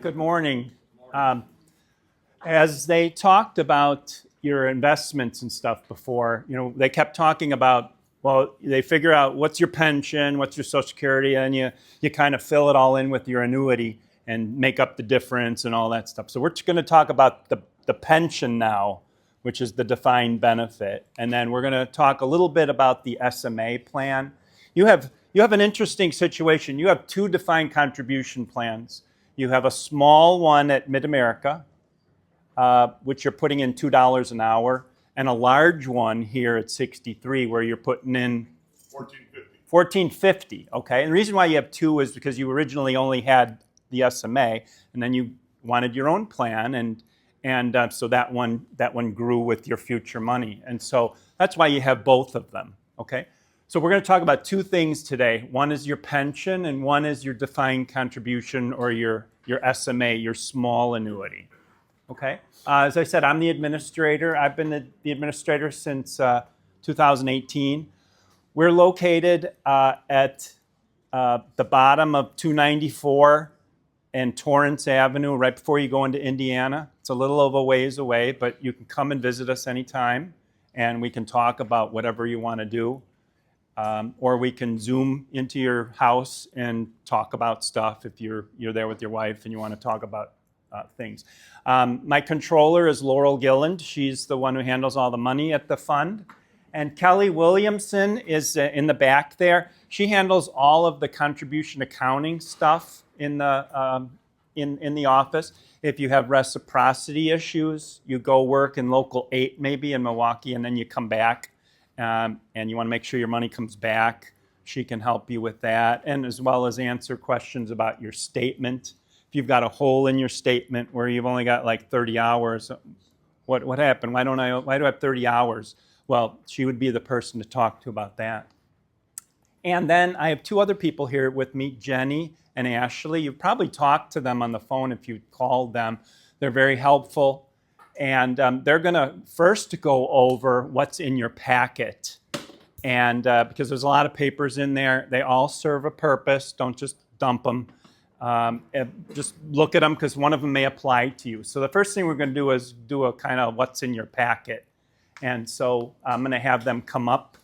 Good morning. As they talked about your investments and stuff before, they kept talking about, well, they figure out what's your pension, what's your Social Security, and you kind of fill it all in with your annuity and make up the difference and all that stuff. So we're going to talk about the pension now, which is the defined benefit. And then we're going to talk a little bit about the SMA plan. You have an interesting situation. You have two defined contribution plans. You have a small one at Mid-America, which you're putting in $2 an hour, and a large one here at 63, where you're putting in $14.50. Okay, and the reason why you have two is because you originally only had the SMA, and then you wanted your own plan, and so that one grew with your future money, and so that's why you have both of them. Okay. So we're going to talk about two things today. One is your pension, and one is your defined contribution or your SMA, your small annuity. Okay. As I said, I'm the administrator. I've been the administrator since 2018. We're located at the bottom of 294 and Torrance Avenue, right before you go into Indiana. It's a little of a ways away, but you can come and visit us anytime, and we can talk about whatever you want to do. Or we can Zoom into your house and talk about stuff if you're there with your wife and you want to talk about things. My controller is Laurel Gilland. She's the one who handles all the money at the fund. And Kelly Williamson is in the back there. She handles all of the contribution accounting stuff in the office. If you have reciprocity issues, you go work in Local 8 maybe in Milwaukee, and then you come back. And you want to make sure your money comes back. She can help you with that, and as well as answer questions about your statement. If you've got a hole in your statement where you've only got like 30 hours, what happened? Why do I have 30 hours? Well, she would be the person to talk to about that. And then I have two other people here with me, Jenny and Ashley. You've probably talked to them on the phone if you called them. They're very helpful. And they're going to first go over what's in your packet. And because there's a lot of papers in there, they all serve a purpose. Don't just dump them. Just look at them because one of them may apply to you. So the first thing we're going to do is do a kind of what's in your packet. And so I'm going to have them come up.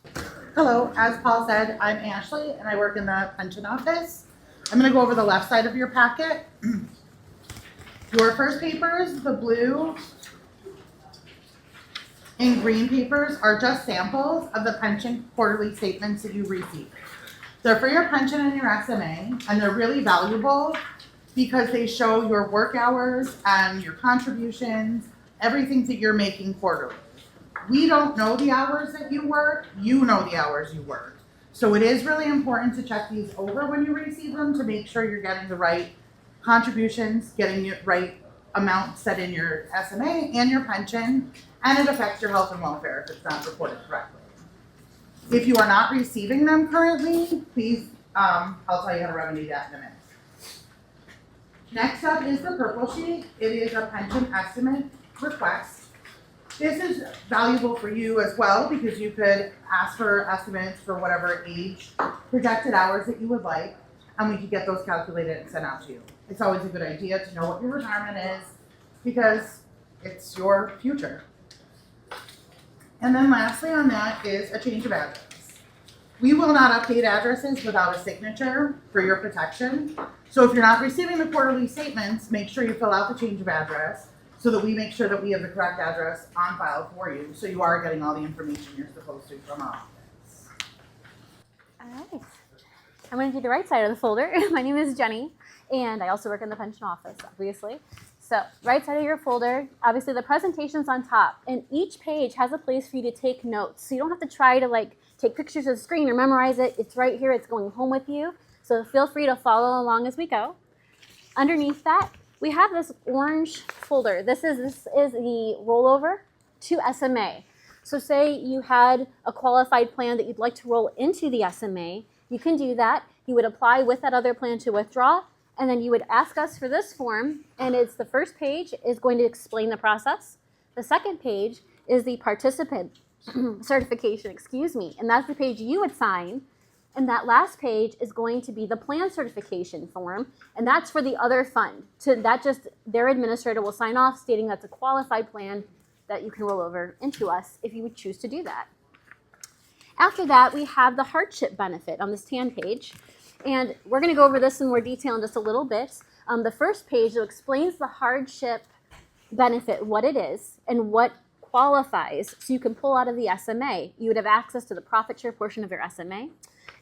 Hello, as Paul said, I'm Ashley and I work in the pension office. I'm going to go over the left side of your packet. Your first papers, the blue and green papers, are just samples of the pension quarterly statements that you receive. They're for your pension and your SMA, and they're really valuable because they show your work hours and your contributions, everything that you're making quarterly. We don't know the hours that you work, you know the hours you work. So it is really important to check these over when you receive them to make sure you're getting the right contributions, getting the right amount set in your SMA and your pension, and it affects your health and welfare if it's not reported correctly. If you are not receiving them currently, please, I'll tell you how to remedy that in a minute. Next up is the purple sheet. It is a pension estimate request. This is valuable for you as well because you could ask for estimates for whatever age projected hours that you would like, and we could get those calculated and sent out to you. It's always a good idea to know what your retirement is because it's your future. And then lastly on that is a change of address. We will not update addresses without a signature for your protection. So if you're not receiving the quarterly statements, make sure you fill out the change of address so that we make sure that we have the correct address on file for you so you are getting all the information you're supposed to from our office. All right. I'm going to do the right side of the folder. My name is Jenny, and I also work in the pension office, obviously. So, right side of your folder, obviously the presentation's on top, and each page has a place for you to take notes. So you don't have to try to take pictures of the screen or memorize it. It's right here, it's going home with you. So feel free to follow along as we go. Underneath that, we have this orange folder. This is the rollover to SMA. So say you had a qualified plan that you'd like to roll into the SMA, you can do that. You would apply with that other plan to withdraw, and then you would ask us for this form, and it's the first page is going to explain the process. The second page is the participant certification, and that's the page you would sign And that last page is going to be the plan certification form, and that's for the other fund. Their administrator will sign off stating that's a qualified plan that you can roll over into us if you would choose to do that. After that, we have the hardship benefit on this tan page, and we're going to go over this in more detail in just a little bit. The first page explains the hardship benefit, what it is, and what qualifies so you can pull out of the SMA. You would have access to the profit share portion of your SMA.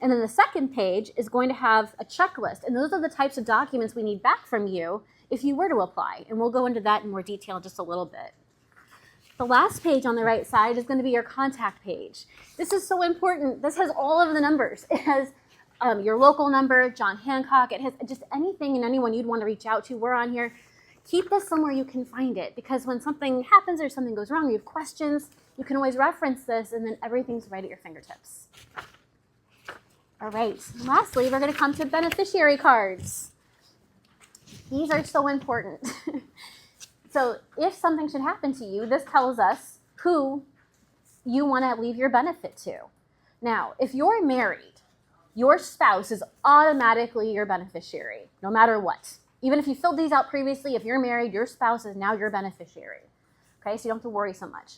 And then the second page is going to have a checklist, and those are the types of documents we need back from you if you were to apply, and we'll go into that in more detail in just a little bit. The last page on the right side is going to be your contact page. This is so important. This has all of the numbers. It has your local number, John Hancock. It has just anything and anyone you'd want to reach out to. We're on here. Keep this somewhere you can find it, because when something happens or something goes wrong, you have questions, you can always reference this, and then everything's right at your fingertips. All right, lastly, we're going to come to beneficiary cards. These are so important. So if something should happen to you, this tells us who you want to leave your benefit to. Now, if you're married, your spouse is automatically your beneficiary, no matter what. Even if you filled these out previously, if you're married, your spouse is now your beneficiary. Okay, so you don't have to worry so much.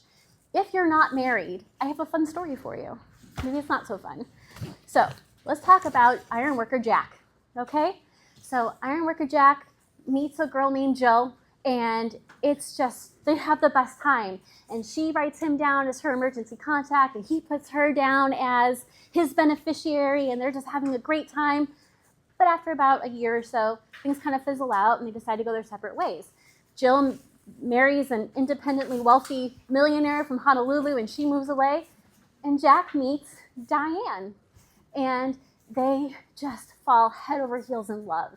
If you're not married, I have a fun story for you. Maybe it's not so fun. So let's talk about ironworker Jack, okay? So ironworker Jack meets a girl named Jill, and it's just, they have the best time. And she writes him down as her emergency contact, and he puts her down as his beneficiary, and they're just having a great time. But after about a year or so, things kind of fizzle out, and they decide to go their separate ways. Jill marries an independently wealthy millionaire from Honolulu, and she moves away. And Jack meets Diane, and they just fall head over heels in love.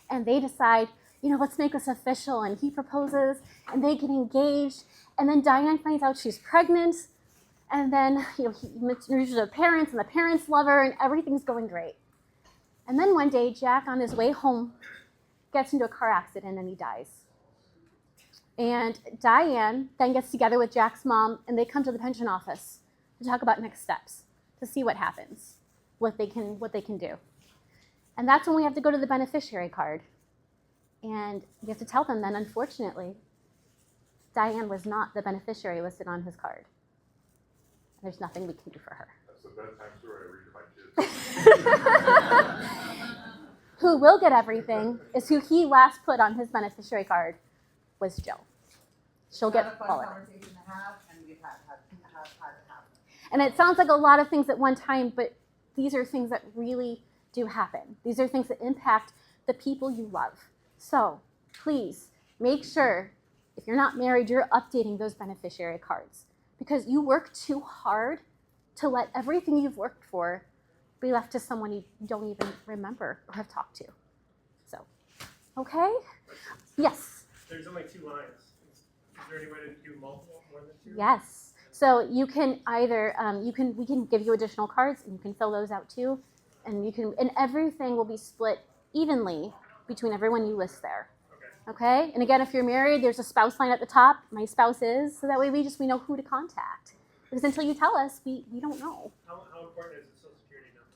And they decide, let's make this official. And he proposes, and they get engaged. And then Diane finds out she's pregnant. And then, he introduces her parents, and the parents love her, and everything's going great. And then one day, Jack, on his way home, gets into a car accident, and he dies. And Diane then gets together with Jack's mom, and they come to the pension office to talk about next steps, to see what happens, what they can do. And that's when we have to go to the beneficiary card. And you have to tell them then, unfortunately, Diane was not the beneficiary listed on his card. There's nothing we can do for her. That's the bedtime story I read to my kids. Who will get everything is who he last put on his beneficiary card was Jill. She'll get all of it. Conversation to have, and we've had it happen. And it sounds like a lot of things at one time, but these are things that really do happen. These are things that impact the people you love. So please make sure, if you're not married, you're updating those beneficiary cards, because you work too hard to let everything you've worked for be left to someone you don't even remember or have talked to. So, okay? Yes? There's only 2 lines. Is there any way to do multiple, more than 2? Yes. So you can either, we can give you additional cards, and you can fill those out too. And everything will be split evenly between everyone you list there. Okay? And again, if you're married, there's a spouse line at the top. My spouse is, so that way we know who to contact. Because until you tell us, we don't know. How important is the Social Security number?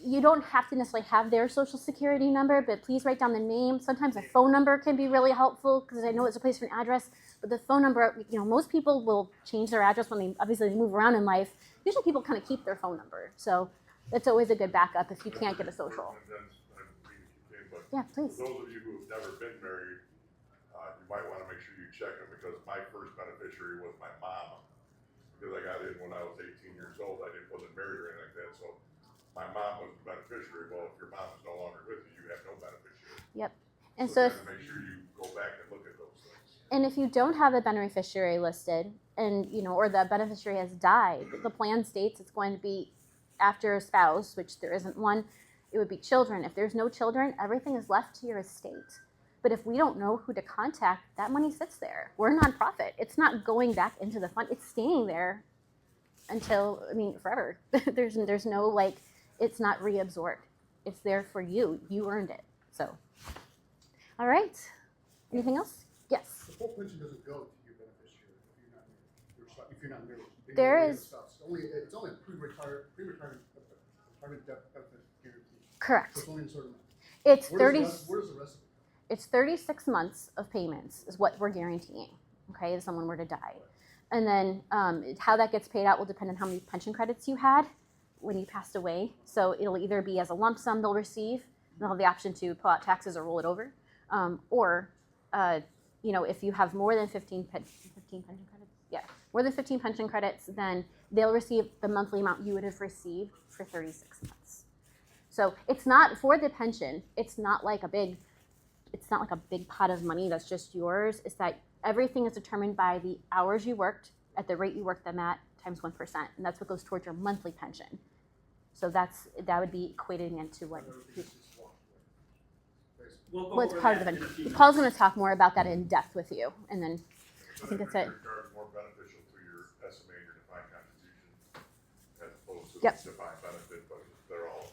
You don't have to necessarily have their Social Security number, but please write down the name. Sometimes a phone number can be really helpful, because I know it's a place for an address, but the phone number, most people will change their address when they move around in life. Usually people kind of keep their phone number. So that's always a good backup if you can't get a social. Yeah, please. For those of you who have never been married, you might want to make sure you check them, because my first beneficiary was my mom. Because I got in when I was 18 years old. I wasn't married or anything like that. So my mom was the beneficiary. Well, if your mom is no longer with you, you have no beneficiary. Yep. And so if, make sure you go back and look at those things. and if you don't have a beneficiary listed, and or the beneficiary has died, the plan states it's going to be after a spouse, which there isn't one. It would be children. If there's no children, everything is left to your estate. But if we don't know who to contact, that money sits there. We're a nonprofit. It's not going back into the fund. It's staying there until, forever. there's no, it's not reabsorbed. It's there for you. You earned it. So, all right. Anything else? Yes. The full pension doesn't go to your beneficiary if you're not married. There is- It's only pre-retirement permanent death benefit guarantee. Correct. So it's only a certain amount. It's Where does 30. the rest- Where's the rest of it? It's 36 months of payments is what we're guaranteeing. Okay, if someone were to die, and then how that gets paid out will depend on how many pension credits you had when you passed away. So it'll either be as a lump sum they'll receive. They'll have the option to pull out taxes or roll it over, or if you have more than 15 pension credits, more than 15 pension credits, then they'll receive the monthly amount you would have received for 36 months. So it's not for the pension. It's not like a big pot of money that's just yours. It's that everything is determined by the hours you worked at the rate you worked them at times 1%, and that's what goes towards your monthly pension. So that would be equating into what. Everything's just washed away, basically. We'll go Well, it's over part of that the in a few benefit. Paul's going to talk more about that in depth with you, and then I think that's it. Your card is more beneficial to your SMA and your defined contribution as opposed to Yep. the defined benefit, but they're all important.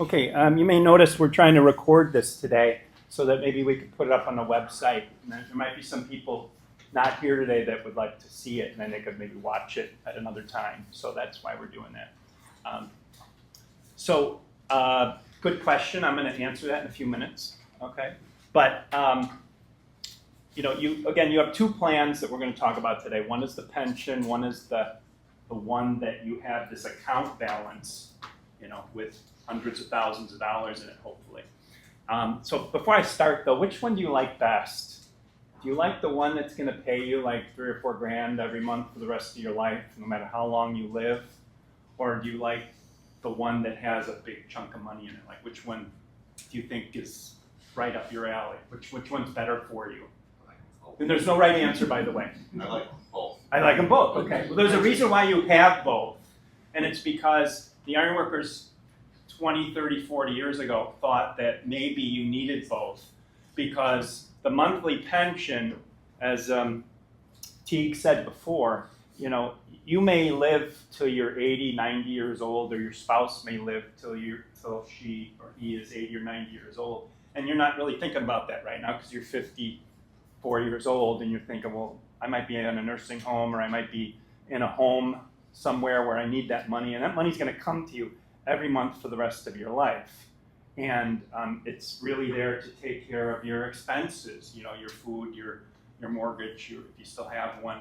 Okay, you may notice we're trying to record this today so that maybe we could put it up on the website. And there might be some people not here today that would like to see it, and then they could maybe watch it at another time. So that's why we're doing that. Good question. I'm going to answer that in a few minutes. Okay, but you have two plans that we're going to talk about today. One is the pension. One is the one that you have this account balance, with hundreds of thousands of dollars in it, hopefully. So before I start, though, which one do you like best? Do you like the one that's going to pay you like $3 or $4 grand every month for the rest of your life, no matter how long you live? Or do you like the one that has a big chunk of money in it? Like, which one do you think is right up your alley? Which one's better for you? And there's no right answer, by the way. I like them both. I like them both. Okay. Well, there's a reason why you have both, and it's because the ironworkers 20, 30, 40 years ago thought that maybe you needed both, because the monthly pension, as Teague said before, you may live till you're 80, 90 years old, or your spouse may live till she or he is 80 or 90 years old, and you're not really thinking about that right now because you're 54 years old, and you're thinking, well, I might be in a nursing home, or I might be in a home somewhere where I need that money, and that money's going to come to you every month for the rest of your life. And it's really there to take care of your expenses, your food, your mortgage, if you still have one,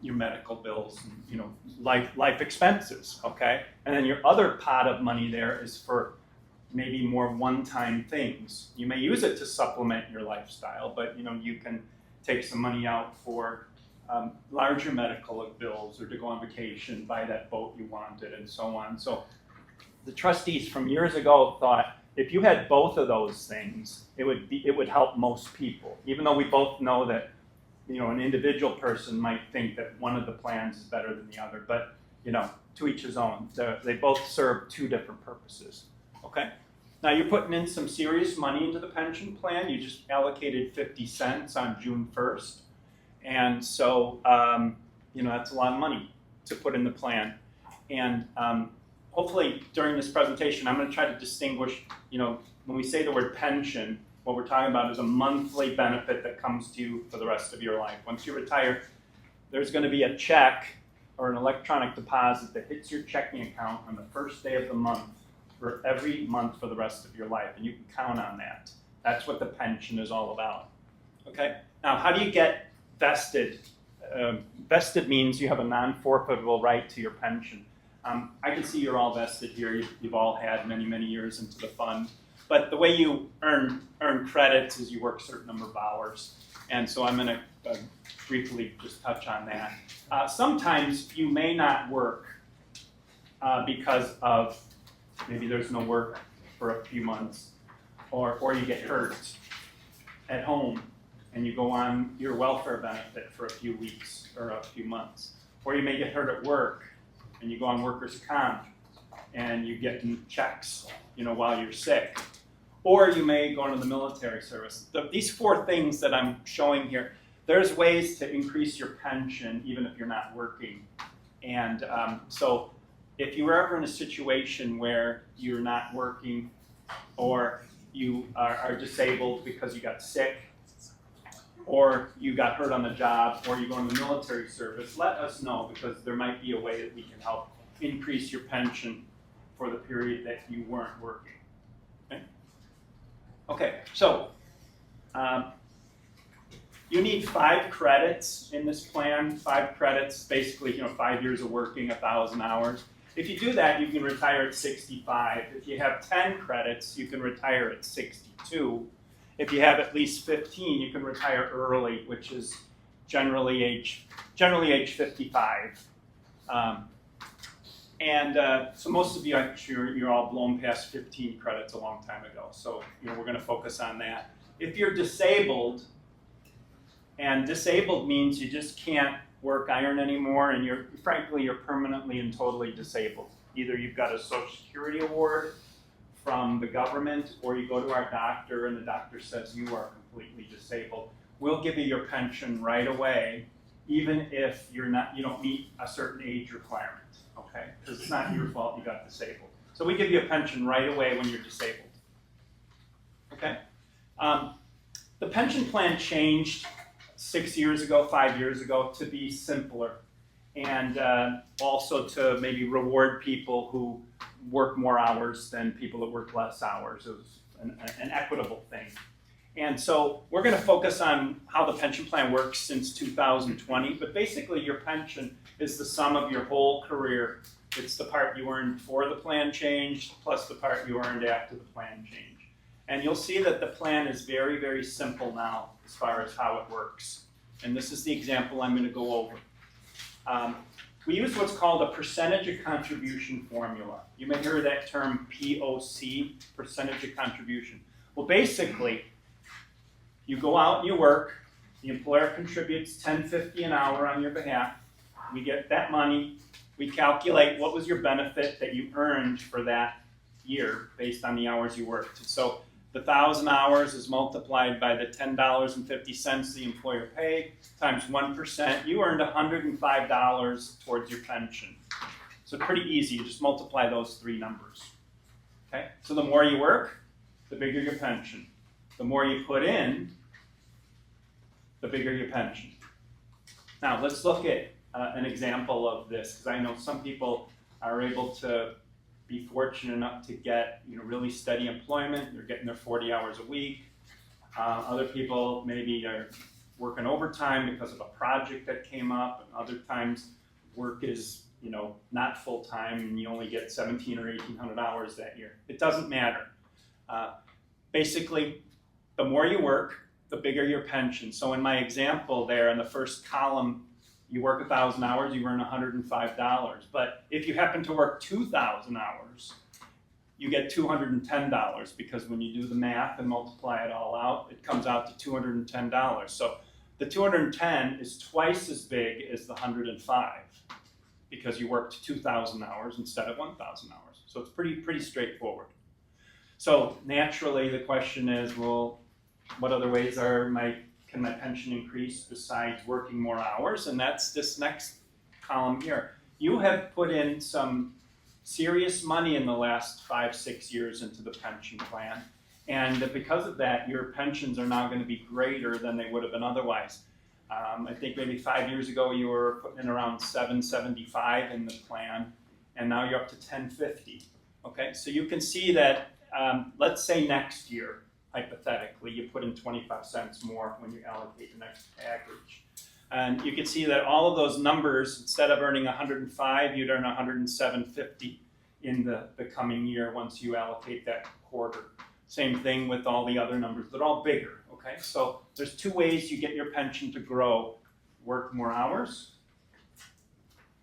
your medical bills, and, life expenses, okay? And then your other pot of money there is for maybe more one-time things. You may use it to supplement your lifestyle, but you can take some money out for larger medical bills, or to go on vacation, buy that boat you wanted, and so on. So the trustees from years ago thought if you had both of those things, it would help most people. Even though we both know that an individual person might think that one of the plans is better than the other, but to each his own. They both serve two different purposes. Okay. Now you're putting in some serious money into the pension plan. You just allocated 50 cents on June 1st. And so, that's a lot of money to put in the plan. And hopefully during this presentation, I'm going to try to distinguish, when we say the word pension, what we're talking about is a monthly benefit that comes to you for the rest of your life. Once you retire, there's going to be a check or an electronic deposit that hits your checking account on the first day of the month for every month for the rest of your life. And you can count on that. That's what the pension is all about. Okay? Now, how do you get vested? Vested means you have a non-forfeitable right to your pension. I can see you're all vested here. You've all had many, many years into the fund. But the way you earn credits is you work a certain number of hours. And so I'm going to briefly just touch on that. Sometimes you may not work because of maybe there's no work for a few months, or you get hurt at home and you go on your welfare benefit for a few weeks or a few months. Or you may get hurt at work and you go on workers' comp and you get checks, while you're sick. Or you may go into the military service. These four things that I'm showing here, there's ways to increase your pension even if you're not working. And so if you were ever in a situation where you're not working, or you are disabled because you got sick, or you got hurt on the job, or you go in the military service, let us know, because there might be a way that we can help increase your pension for the period that you weren't working. Okay, so you need 5 credits in this plan. 5 credits, basically, 5 years of working, 1,000 hours. If you do that, you can retire at 65. If you have 10 credits, you can retire at 62. If you have at least 15, you can retire early, which is generally age 55. So most of you, I'm sure, you're all blown past 15 credits a long time ago. So we're going to focus on that. If you're disabled, and disabled means you just can't work iron anymore, and frankly you're permanently and totally disabled. Either you've got a Social Security award from the government, or you go to our doctor and the doctor says you are completely disabled. We'll give you your pension right away, even if you don't meet a certain age requirement. Okay, because it's not your fault you got disabled. So we give you a pension right away when you're disabled. Okay, the pension plan changed 6 years ago, 5 years ago, to be simpler, and also to maybe reward people who work more hours than people that work less hours. It was an equitable thing. And so we're going to focus on how the pension plan works since 2020, but basically your pension is the sum of your whole career. It's the part you earned before the plan changed, plus the part you earned after the plan changed. And you'll see that the plan is very, very simple now as far as how it works. And this is the example I'm going to go over. We use what's called a percentage of contribution formula. You may hear that term POC, percentage of contribution. Well, basically, you go out and you work, the employer contributes $10.50 an hour on your behalf. We get that money, we calculate what was your benefit that you earned for that year based on the hours you worked. So the 1,000 hours is multiplied by the $10.50 the employer paid times 1%. You earned $105 towards your pension. So pretty easy, you just multiply those 3 numbers. Okay? So the more you work, the bigger your pension. The more you put in, the bigger your pension. Now let's look at an example of this, because I know some people are able to be fortunate enough to get really steady employment. They're getting their 40 hours a week. Other people maybe are working overtime because of a project that came up, and other times work is not full time and you only get 1,700 or 1,800 hours that year. It doesn't matter. Basically, the more you work, the bigger your pension. So in my example there, in the first column, you work 1,000 hours, you earn $105. But if you happen to work 2,000 hours, you get $210, because when you do the math and multiply it all out, it comes out to $210. So the 210 is twice as big as the 105, because you worked 2,000 hours instead of 1,000 hours. So it's pretty straightforward. So naturally, the question is, well, what other ways can my pension increase besides working more hours? And that's this next column here. You have put in some serious money in the last 5-6 years into the pension plan. And because of that, your pensions are now going to be greater than they would have been otherwise. I think maybe 5 years ago you were putting in around $775 in the plan, and now you're up to $1050. Okay, so you can see that, let's say next year, hypothetically, you put in 25 cents more when you allocate the next package. And you can see that all of those numbers, instead of earning 105, you'd earn 107.50 in the coming year once you allocate that quarter. Same thing with all the other numbers. They're all bigger, okay? So there's 2 ways you get your pension to grow. Work more hours,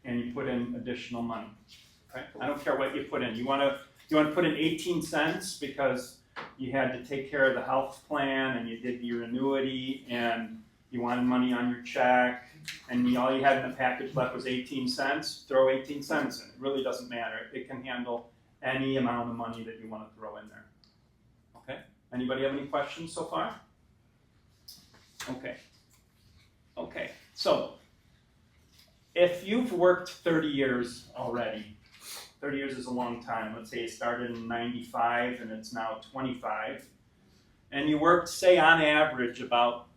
and you put in additional money, okay? I don't care what you put in. You want to put in 18 cents because you had to take care of the health plan, and you did your annuity, and you wanted money on your check, and all you had in the package left was 18 cents, throw 18 cents in. It really doesn't matter. It can handle any amount of money that you want to throw in there. Okay? Anybody have any questions so far? Okay. Okay. So, if you've worked 30 years already, 30 years is a long time. Let's say you started in 95 and it's now 25. And you worked, say, on average about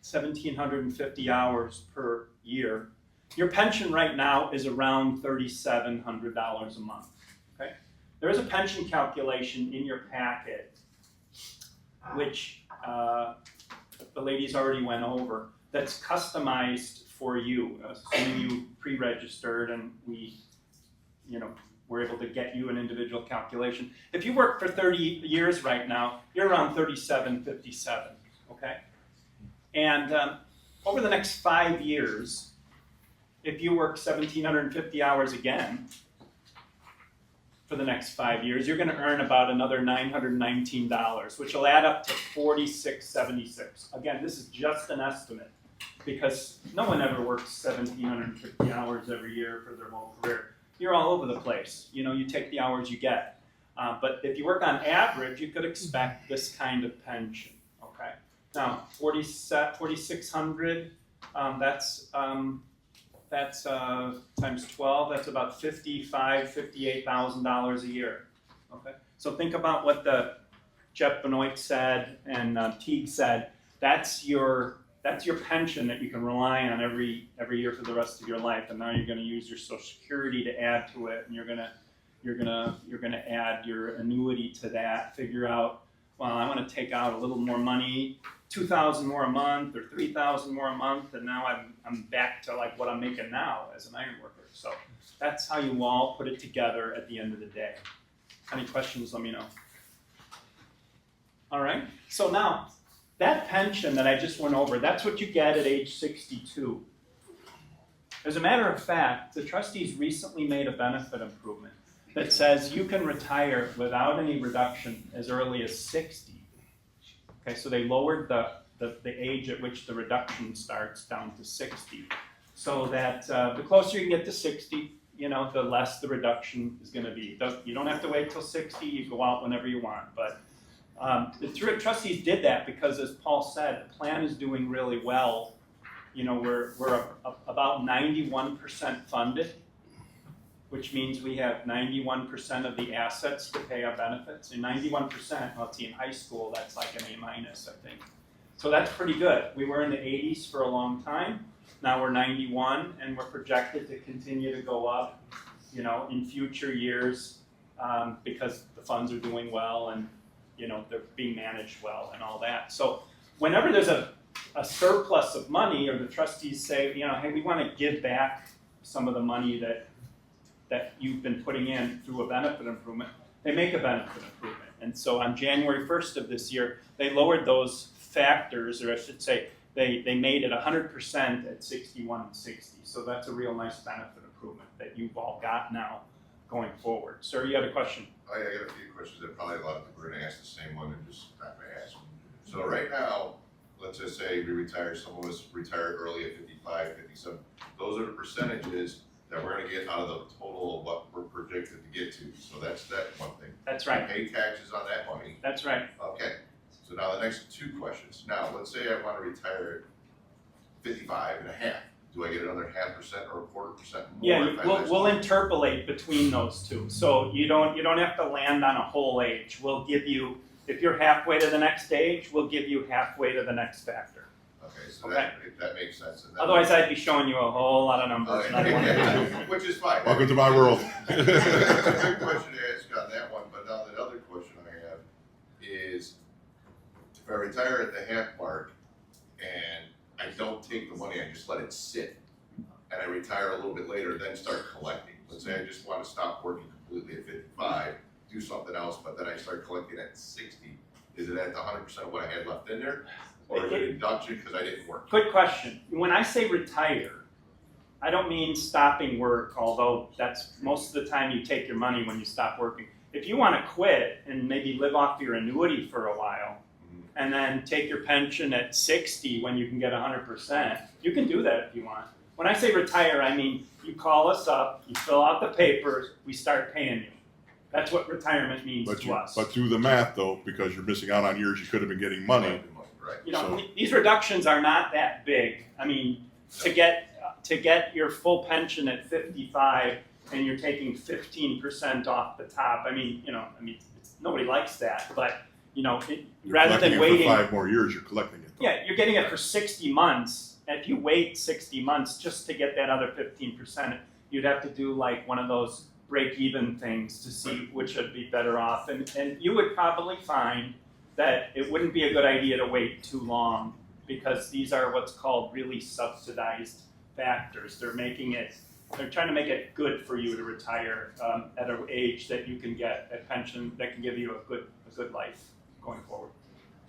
1,750 hours per year. Your pension right now is around $3,700 a month. Okay, there is a pension calculation in your packet, which the ladies already went over. That's customized for you, assuming you pre-registered and we, we're able to get you an individual calculation. If you work for 30 years right now, you're around $3,757. Okay, and over the next 5 years, if you work 1,750 hours again for the next 5 years, you're going to earn about another $919, which will add up to $4,676. Again, this is just an estimate because no one ever works 1,750 hours every year for their whole career. You're all over the place. You take the hours you get. But if you work on average, you could expect this kind of pension. Okay. Now, 4,600. That's times 12. That's about $58,000 a year. Okay. So think about what the Jeff Benoit said and Teague said. That's your pension that you can rely on every year for the rest of your life. And now you're going to use your Social Security to add to it, and you're going to add your annuity to that. Figure out, well, I want to take out a little more money. $2,000 more a month or $3,000 more a month, and now I'm back to like what I'm making now as an iron worker. So that's how you all put it together at the end of the day. Any questions, let me know. All right, so now that pension that I just went over, that's what you get at age 62. As a matter of fact, the trustees recently made a benefit improvement that says you can retire without any reduction as early as 60. Okay, so they lowered the age at which the reduction starts down to 60, so that the closer you can get to 60, the less the reduction is going to be. You don't have to wait till 60. You go out whenever you want. But the trustees did that because, as Paul said, the plan is doing really well. We're about 91% funded, which means we have 91% of the assets to pay our benefits. And 91%, well, see, in high school, that's like an A-, I think. So that's pretty good. We were in the 80s for a long time. Now we're 91, and we're projected to continue to go up, in future years because the funds are doing well and, they're being managed well and all that. So whenever there's a surplus of money, or the trustees say, hey, we want to give back some of the money that you've been putting in through a benefit improvement, they make a benefit improvement. And so on January 1st of this year, they lowered those factors, or I should say, they made it 100% at 61 and 60. So that's a real nice benefit improvement that you've all got now going forward. Sir, you had a question? I got a few questions that probably a lot of people are going to ask the same one and just not going to ask. So right now, let's just say we retire, some of us retire early at 55, 57. Those are the percentages that we're going to get out of the total of what we're projected to get to. So that's that one thing. That's right. We pay taxes on that money. That's right. Okay. So now the next two questions. Now, let's say I want to retire at 55 and a half. Do I get another 0.5% or 1/4% more? Yeah, we'll interpolate between those two. So you don't have to land on a whole age. We'll give you, if you're halfway to the next age, we'll give you halfway to the next factor. Okay, so Okay. that makes sense. And Otherwise, I'd be showing you a whole lot of numbers. And I don't want to do that. Which is fine. Welcome to my world. That's a good question to ask on that one, but now the other question I have is, if I retire at the half mark and I don't take the money, I just let it sit, and I retire a little bit later, then start collecting. Let's say I just want to stop working completely at 55, do something else, but then I start collecting at 60. Is it at the 100% of what I had left in there? Or is it a deduction because I didn't work? Good question. When I say retire, I don't mean stopping work, although that's most of the time you take your money when you stop working. If you want to quit and maybe live off your annuity for a while, and then take your pension at 60 when you can get 100%, you can do that if you want. When I say retire, I mean you call us up, you fill out the papers, we start paying you. That's what retirement means to us. But do the math though, because you're missing out on years you could have been getting money. Right. These reductions are not that big. I mean, to get your full pension at 55 and you're taking 15% off the top. I mean, nobody likes that, but You're rather than collecting it waiting for 5 more years, you're collecting it. Yeah, you're getting it for 60 months, if you wait 60 months just to get that other 15%, you'd have to do like one of those break-even things to see which would be better off. And you would probably find that it wouldn't be a good idea to wait too long, because these are what's called really subsidized factors. They're trying to make it good for you to retire at an age that you can get a pension that can give you a good life going forward.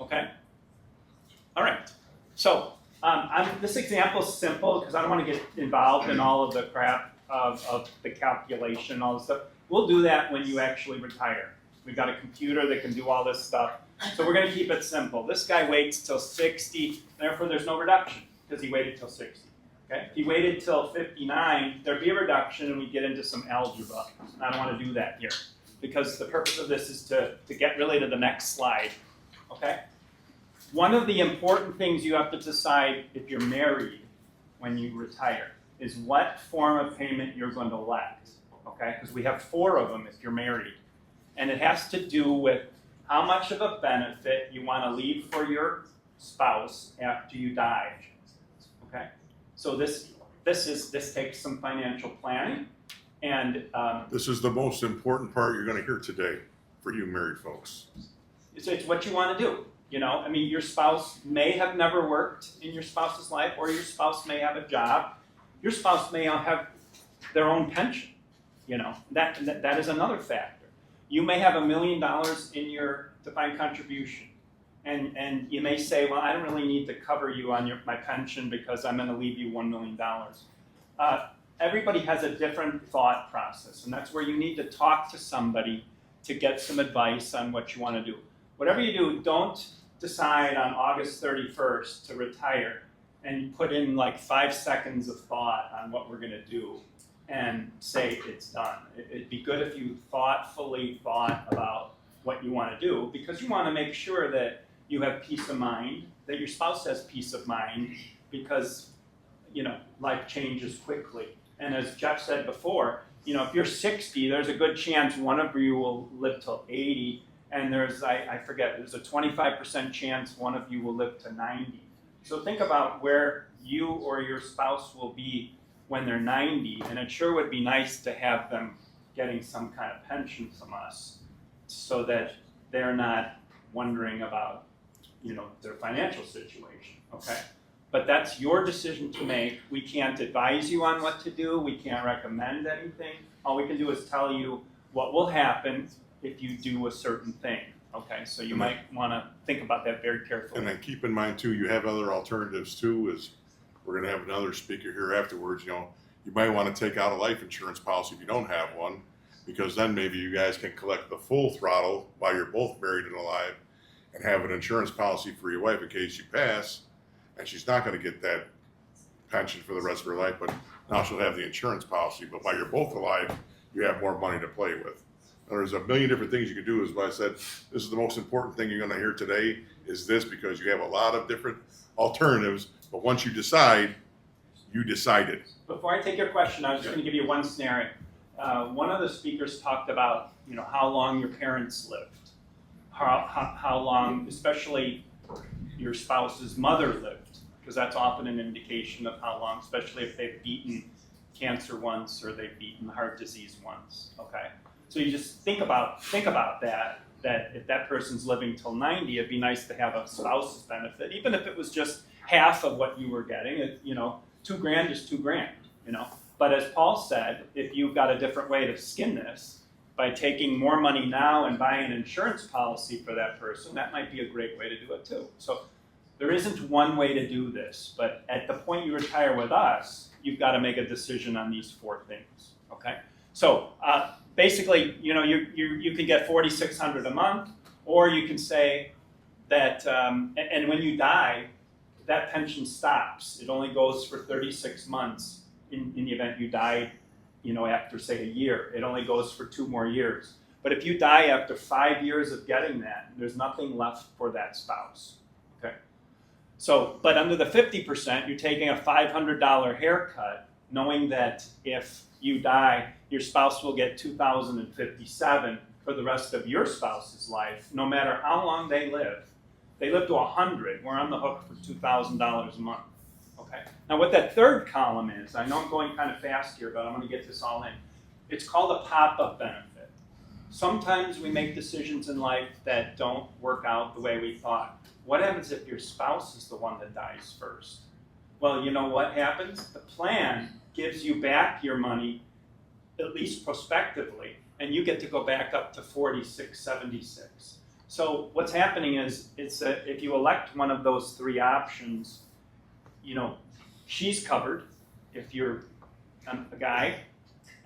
Okay? All right. So this example is simple because I don't want to get involved in all of the crap of the calculation, all this stuff. We'll do that when you actually retire. We've got a computer that can do all this stuff. So we're going to keep it simple. This guy waits till 60, therefore there's no reduction because he waited till 60. Okay? If he waited till 59, there'd be a reduction and we get into some algebra. I don't want to do that here because the purpose of this is to get really to the next slide. Okay? One of the important things you have to decide if you're married when you retire is what form of payment you're going to elect. Okay? Because we have 4 of them if you're married. And it has to do with how much of a benefit you want to leave for your spouse after you die. Okay? So this takes some financial planning, and This is the most important part you're going to hear today for you married folks. it's what you want to do. You know, I mean, your spouse may have never worked in your spouse's life, or your spouse may have a job. Your spouse may have their own pension. You know, that is another factor. You may have $1 million in your defined contribution, and you may say, well, I don't really need to cover you on my pension because I'm going to leave you $1 million. Everybody has a different thought process, and that's where you need to talk to somebody to get some advice on what you want to do. Whatever you do, don't decide on August 31st to retire and put in like 5 seconds of thought on what we're going to do and say it's done. It'd be good if you thoughtfully thought about what you want to do, because you want to make sure that you have peace of mind, that your spouse has peace of mind, because, you know, life changes quickly. And as Jeff said before, you know, if you're 60, there's a good chance one of you will live till 80, and there's a 25% chance one of you will live to 90. So think about where you or your spouse will be when they're 90, and it sure would be nice to have them getting some kind of pension from us so that they're not wondering about, you know, their financial situation, okay? But that's your decision to make. We can't advise you on what to do. We can't recommend anything. All we can do is tell you what will happen if you do a certain thing, okay? So you might want to think about that very carefully. And then keep in mind too, you have other alternatives too, is we're going to have another speaker here afterwards. You know, you might want to take out a life insurance policy if you don't have one, because then maybe you guys can collect the full throttle while you're both married and alive and have an insurance policy for your wife in case you pass, and she's not going to get that pension for the rest of her life, but now she'll have the insurance policy. But while you're both alive, you have more money to play with. And there's a million different things you can do. Is why I said this is the most important thing you're going to hear today is this, because you have a lot of different alternatives. But once you decide, you decided. Before I take your question, I was just going to give you one scenario. One of the speakers talked about, you know, how long your parents lived, how long, especially your spouse's mother lived, because that's often an indication of how long, especially if they've beaten cancer once or they've beaten heart disease once. Okay, so you just think about that. That if that person's living till 90, it'd be nice to have a spouse's benefit, even if it was just half of what you were getting. You know, $2,000 is $2,000. You know, but as Paul said, if you've got a different way to skin this by taking more money now and buying an insurance policy for that person, that might be a great way to do it too. So there isn't one way to do this, but at the point you retire with us, you've got to make a decision on these 4 things. Okay, so basically, you know, you can get $4,600 a month, or you can say that, and when you die, that pension stops. It only goes for 36 months. In the event you die, you know, after say a year, it only goes for 2 more years. But if you die after 5 years of getting that, there's nothing left for that spouse. Okay. So, but under the 50%, you're taking a $500 haircut, knowing that if you die, your spouse will get $2,057 for the rest of your spouse's life, no matter how long they live. They live to 100. We're on the hook for $2,000 a month. Okay. Okay. Now what that third column is, I know I'm going kind of fast here, but I'm going to get this all in. It's called a pop-up benefit. Sometimes we make decisions in life that don't work out the way we thought. What happens if your spouse is the one that dies first? Well, you know what happens? The plan gives you back your money, at least prospectively, and you get to go back up to 4676. So what's happening is, if you elect one of those three options, you know, she's covered if you're a guy,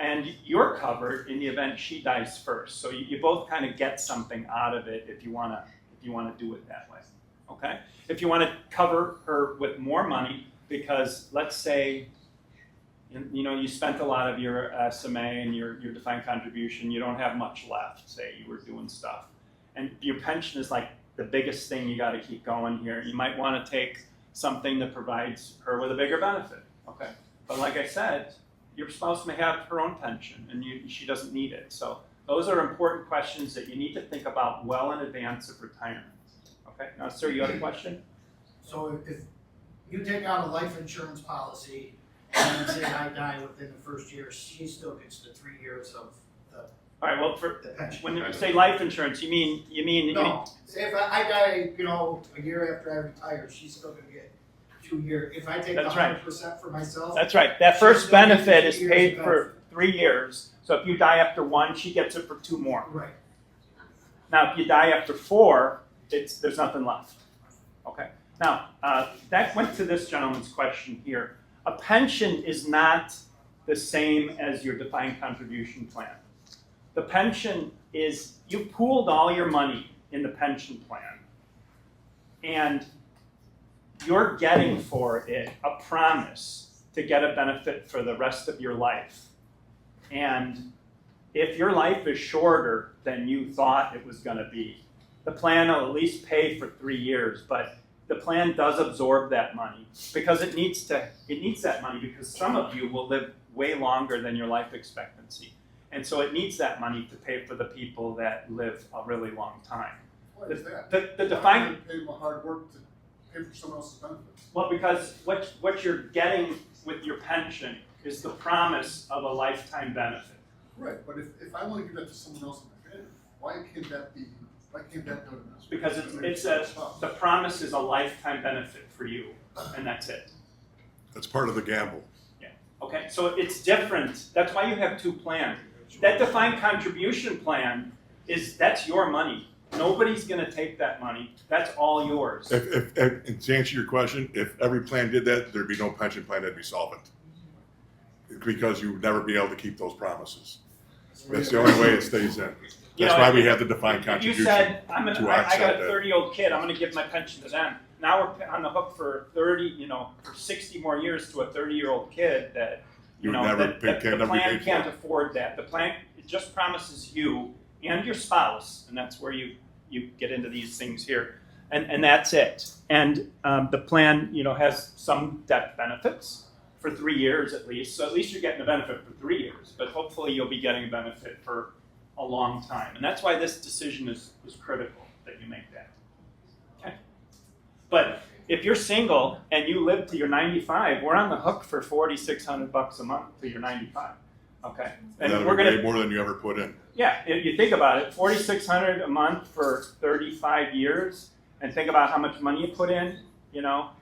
and you're covered in the event she dies first. So you both kind of get something out of it if you want to do it that way. Okay? If you want to cover her with more money, because let's say, you know, you spent a lot of your SMA and your defined contribution, you don't have much left, say you were doing stuff. And your pension is like the biggest thing you got to keep going here. You might want to take something that provides her with a bigger benefit, okay? But like I said, your spouse may have her own pension and she doesn't need it. So those are important questions that you need to think about well in advance of retirement. Okay, now sir, you have a question? So if you take out a life insurance policy and then say I die within the first year, she still gets the 3 years of the All right, well, for pension. when you say life insurance, you mean No, say if I die, you know, a year after I retire, she's still gonna get 2 years. If I take the That's right. 100% for myself, That's right. That She first still gets benefit the is 2 years paid of for 3 years. So if you die after 1, she gets it for 2 more. right. Now, if you die after 4, there's nothing left. Okay. Now, that went to this gentleman's question here. A pension is not the same as your defined contribution plan. The pension is, you pooled all your money in the pension plan, and you're getting for it a promise to get a benefit for the rest of your life. And if your life is shorter than you thought it was going to be, the plan will at least pay for 3 years, but the plan does absorb that money because it needs that money because some of you will live way longer than your life expectancy. And so it needs that money to pay for the people that live a really long time. Why is that? The defined, Why pay my hard work to pay for someone else's benefits? well, because what you're getting with your pension is the promise of a lifetime benefit. Right, but if I want to give that to someone else in my family, why can't that go to us? Because the promise is a lifetime benefit for you, and that's it. That's part of the gamble. Okay, so it's different. That's why you have 2 plans. That defined contribution plan that's your money. Nobody's going to take that money. That's all yours. If to answer your question, if every plan did that, there'd be no pension plan that'd be solvent. Because you would never be able to keep those promises. That's the only way it stays in. You That's know, why we have the defined You contribution. said, I to got offset a that. 30-year-old kid, I'm going to give my pension to them. Now we're on the hook for 60 more years to a 30-year-old kid that, You would never that pay- the can't never be plan paid for. can't afford that. The plan, it just promises you and your spouse, and that's where you get into these things here. And that's it. And the plan, has some death benefits for 3 years at least. So at least you're getting a benefit for 3 years, but hopefully you'll be getting a benefit for a long time. And that's why this decision is critical that you make that. Okay. But if you're single and you live to your 95, we're on the hook for $4,600 a month till you're 95. Okay. And That'll we're be gonna way more than you ever put in. Yeah, if you think about it, $4,600 a month for 35 years, and think about how much money you put in,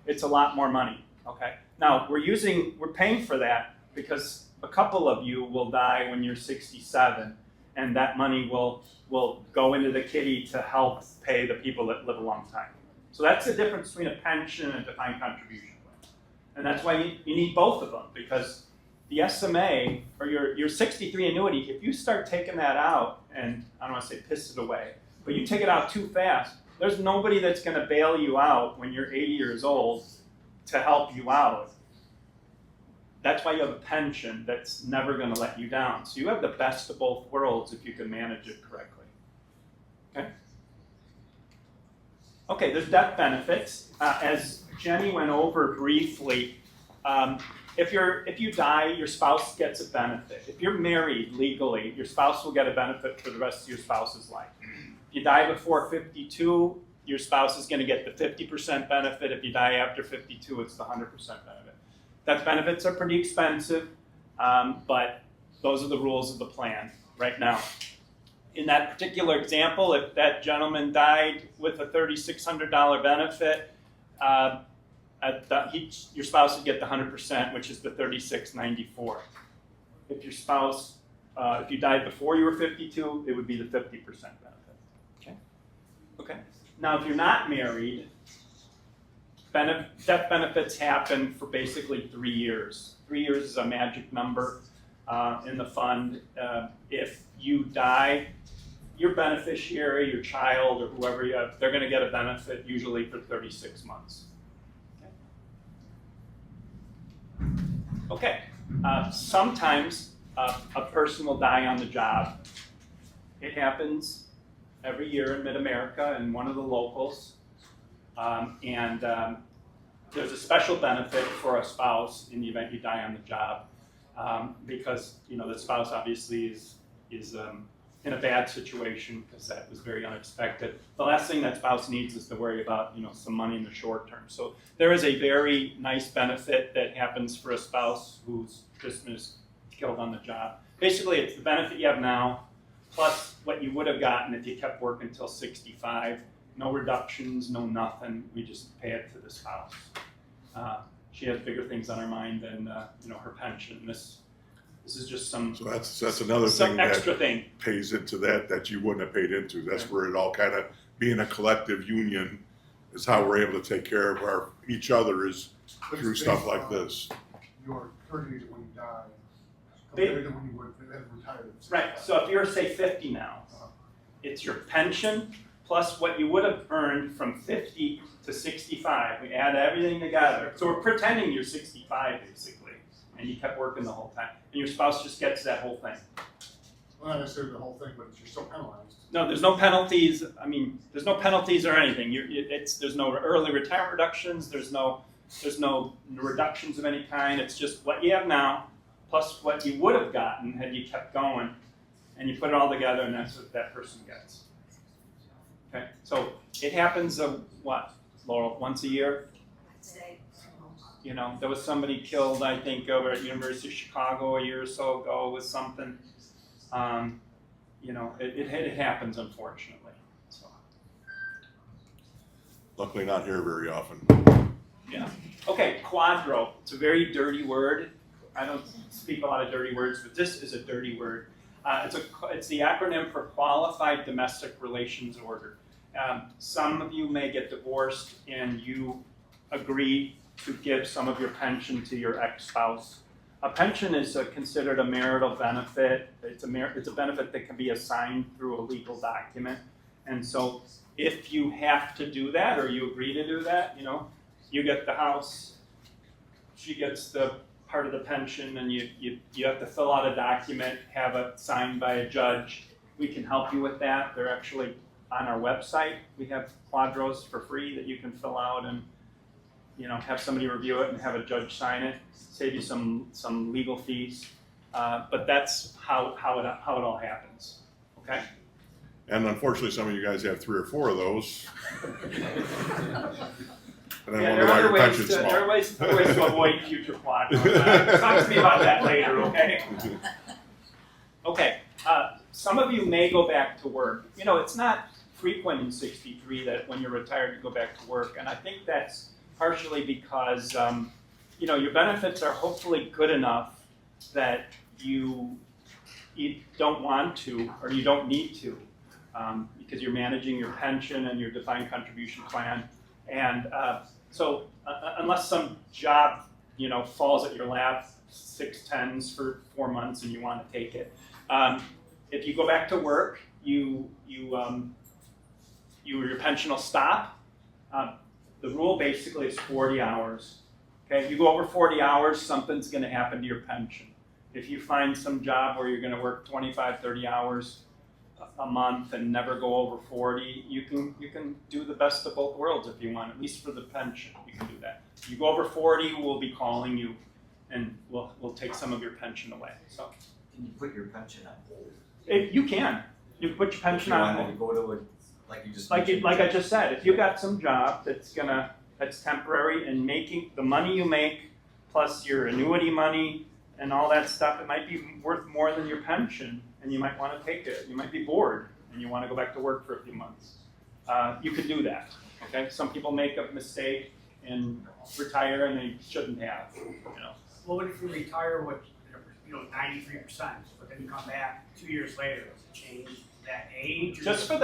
it's a lot more money, okay? Now, we're paying for that because a couple of you will die when you're 67, and that money will go into the kitty to help pay the people that live a long time. So that's the difference between a pension and a defined contribution plan. And that's why you need both of them, because the SMA, or your 63 annuity, if you start taking that out, and I don't want to say piss it away, but you take it out too fast, there's nobody that's going to bail you out when you're 80 years old to help you out. That's why you have a pension that's never going to let you down. So you have the best of both worlds if you can manage it correctly. Okay? Okay, there's death benefits. As Jenny went over briefly, if you die, your spouse gets a benefit. If you're married legally, your spouse will get a benefit for the rest of your spouse's life. If you die before 52, your spouse is going to get the 50% benefit. If you die after 52, it's the 100% benefit. Death benefits are pretty expensive, but those are the rules of the plan right now. In that particular example, if that gentleman died with a $3,600 benefit, your spouse would get the 100%, which is the $3,694. If your spouse, if you died before you were 52, it would be the 50% benefit. Okay. Okay. Now, if you're not married, death benefits happen for basically 3 years. 3 years is a magic number in the fund. If you die, your beneficiary, your child, or whoever you have, they're going to get a benefit usually for 36 months. Okay. Sometimes a person will die on the job. It happens every year in Mid-America in one of the locals. There's a special benefit for a spouse in the event you die on the job because the spouse obviously is in a bad situation because that was very unexpected. The last thing that spouse needs is to worry about some money in the short term. So there is a very nice benefit that happens for a spouse who's just killed on the job. Basically, it's the benefit you have now plus what you would have gotten if you kept working until 65. No reductions, no nothing. We just pay it to the spouse. She has bigger things on her mind than her pension. This is just some. So that's another some thing extra that thing pays into that you wouldn't have paid into. That's where it all kind of being a collective union is how we're able to take care of each other is But through it's stuff based like on this. Your current age when you die, compared to when you would have retired. Right. So if you're say 50 now, it's your pension plus what you would have earned from 50 to 65. We add everything together. So we're pretending you're 65 basically, and you kept working the whole time, and your spouse just gets that whole thing. Well, not necessarily the whole thing, but you're still penalized. No, there's no penalties. I mean, there's no penalties or anything. There's no early retirement reductions. There's no reductions of any kind. It's just what you have now plus what you would have gotten had you kept going, and you put it all together, and that's what that person gets. Okay, so it happens what, Laurel, once a year? There was somebody killed, I think, over at University of Chicago a year or so ago with something. It happens, unfortunately. So. Luckily not here very often. Yeah. Okay, quadro. It's a very dirty word. I don't speak a lot of dirty words, but this is a dirty word. It's the acronym for Qualified Domestic Relations Order. Some of you may get divorced and you agree to give some of your pension to your ex-spouse. A pension is considered a marital benefit. It's a benefit that can be assigned through a legal document. And so if you have to do that or you agree to do that, you get the house, she gets the part of the pension, and you have to fill out a document, have it signed by a judge. We can help you with that. They're actually on our website. We have quadros for free that you can fill out and have somebody review it and have a judge sign it. Save you some legal fees. But that's how it all happens. Okay. And unfortunately, some of you guys have 3 or 4 of those. And I wonder why your pension's small. There are ways to avoid future quadros. Talk to me about that later, okay? Okay. Some of you may go back to work. It's not frequent in 63 that when you're retired you go back to work, and I think that's partially because your benefits are hopefully good enough that you don't want to or you don't need to because you're managing your pension and your defined contribution plan. And so unless some job falls at your lap 6/10s for 4 months and you want to take it, if you go back to work, your pension will stop. The rule basically is 40 hours. Okay, if you go over 40 hours, something's going to happen to your pension. If you find some job where you're going to work 25, 30 hours a month and never go over 40, you can do the best of both worlds if you want, at least for the pension. You can do that. If you go over 40, we'll be calling you, and we'll take some of your pension away. So, can you put your pension on hold? You can. You can put your pension on hold. You go to it, like you just like I just said, if you got some job that's temporary and making the money you make plus your annuity money and all that stuff, it might be worth more than your pension, and you might want to take it. You might be bored and you want to go back to work for a few months. You could do that. Okay, some people make a mistake and retire and they shouldn't have. Well, what if you retire with, 93%, but then you come back 2 years later, does it change that age? Or Just for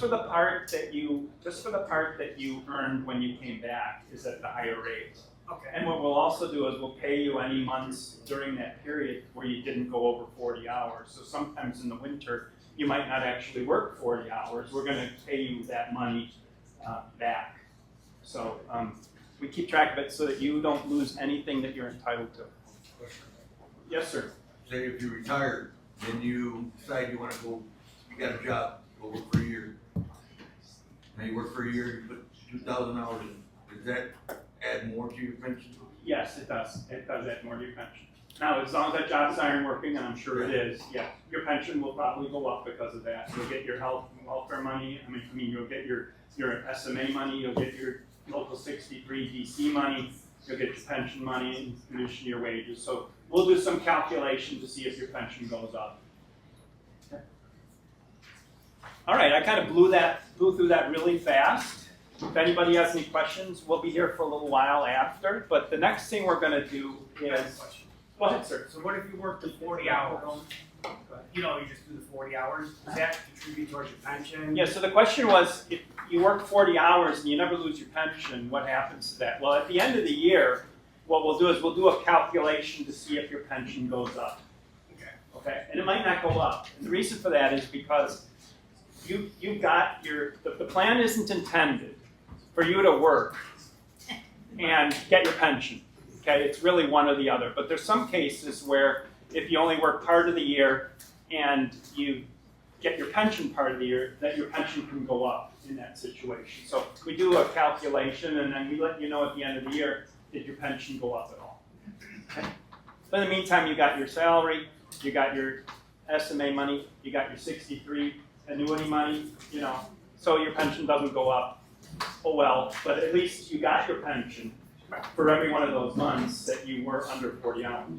the part that you earned when you came back is at the higher rate. Okay. And what we'll also do is we'll pay you any months during that period where you didn't go over 40 hours. So sometimes in the winter, you might not actually work 40 hours. We're going to pay you that money back. So we keep track of it so that you don't lose anything that you're entitled to. Yes, sir. Say if you retired, then you decide you want to go, you got a job, go work for a year. Now you work for a year, you put 2,000 hours in. Does that add more to your pension? Yes, it does. It does add more to your pension. Now, as long as that job's iron working, and I'm sure it is, yeah, your pension will probably go up because of that. You'll get your health and welfare money. I mean, you'll get your SMA money. You'll get your local 63 DC money. You'll get your pension money in addition to your wages. So we'll do some calculation to see if your pension goes up. Okay. All right, I kind of blew through that really fast. If anybody has any questions, we'll be here for a little while after. But the next thing we're going to do is, go ahead, sir. So what if you work the 40 hours? You just do the 40 hours. Does that contribute towards your pension? Yeah, so the question was, if you work 40 hours and you never lose your pension, what happens to that? Well, at the end of the year, what we'll do is we'll do a calculation to see if your pension goes up. Okay, and it might not go up. And the reason for that is because you've got the plan isn't intended for you to work and get your pension. Okay, it's really one or the other. But there's some cases where if you only work part of the year and you get your pension part of the year, that your pension can go up in that situation. So we do a calculation and then we let you know at the end of the year, did your pension go up at all? Okay. But in the meantime, you got your salary, you got your SMA money, you got your 63 annuity money, so your pension doesn't go up. Oh well, but at least you got your pension for every one of those months that you were under 40 hours.